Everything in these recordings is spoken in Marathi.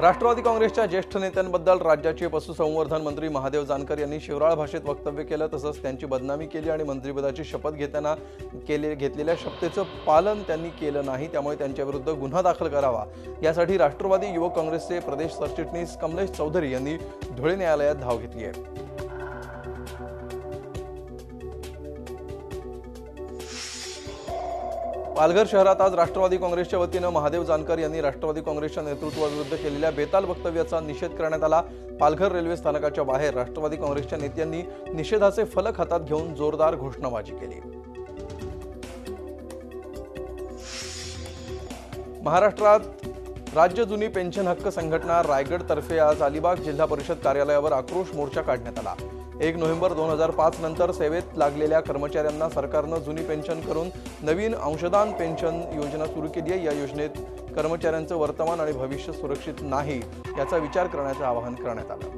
राष्ट्रवादी काँग्रेसच्या ज्येष्ठ नेत्यांबद्दल राज्याचे पशुसंवर्धन मंत्री महादेव जानकर यांनी शिवराळ भाषेत वक्तव्य केलं। तसंच त्यांची बदनामी केली आणि मंत्रिपदाची शपथ घेताना घेतलेल्या शपथेचं पालन त्यांनी केलं नाही, त्यामुळे त्यांच्याविरुद्ध गुन्हा दाखल करावा यासाठी राष्ट्रवादी युवक काँग्रेसचे प्रदेश सरचिटणीस कमलेश चौधरी यांनी धुळे न्यायालयात धाव घेतली आहे। पालघर शहरात आज राष्ट्रवादी काँग्रेसच्या वतीने महादेव जानकर यांनी राष्ट्रवादी काँग्रेसच्या नेतृत्वाविरुद्ध केलेल्या बेताल वक्तव्याचा निषेध करण्यात आला। पालघर रेल्वे स्थानकाच्या बाहेर राष्ट्रवादी काँग्रेसच्या नेत्यांनी निषेधाचे फलक हातात घेऊन जोरदार घोषणाबाजी केली। महाराष्ट्रात राज्य जुनी पेन्शन हक्क संघटना रायगड तर्फे आज अलिबाग जिल्हा परिषद कार्यालयावर आक्रोश मोर्चा काढण्यात आला। 1 नोव्हेंबर 2005 नंतर सेवेत लागलेल्या कर्मचाऱ्यांना सरकारने जुनी पेन्शन करून नवीन अंशदान पेन्शन योजना सुरू केली आहे। या योजनेत कर्मचाऱ्यांचे वर्तमान आणि भविष्य सुरक्षित नाही याचा विचार करण्याचे आवाहन करण्यात आले।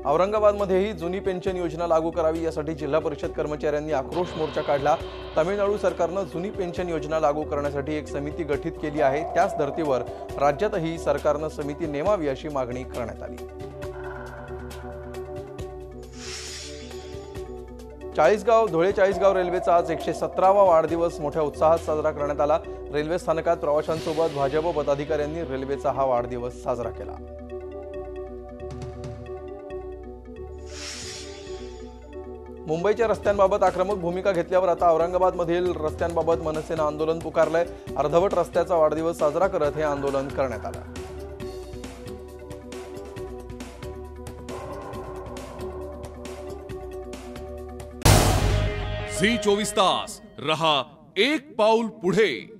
औरंगाबादमध्येही जुनी पेन्शन योजना लागू करावी यासाठी जिल्हा परिषद कर्मचाऱ्यांनी आक्रोश मोर्चा काढला। तमिळनाडू सरकारने जुनी पेन्शन योजना लागू करण्यासाठी एक समिती गठीत केली आहे, त्याच धर्तीवर राज्यातही सरकारने समिती नेमावी अशी मागणी करण्यात आली। धुळे चाळीसगाव रेल्वेचा आज 117वा वाढदिवस मोठ्या उत्साहात साजरा करण्यात आला। रेल्वे स्थानकात प्रवाशांसोबत भाजप पदाधिकाऱ्यांनी रेल्वेचा हा वाढदिवस साजरा केला। मुंबईच्या रस्त्यांबाबत आक्रमक भूमिका घेतल्यावर आता औरंगाबादमधील रस्त्यांबाबत मनसेने आंदोलन पुकारलंय। अर्धवट रस्त्याचा वाढदिवस साजरा करत हे आंदोलन करण्यात आलं। झी 24 तास रहा एक पाऊल पुढे।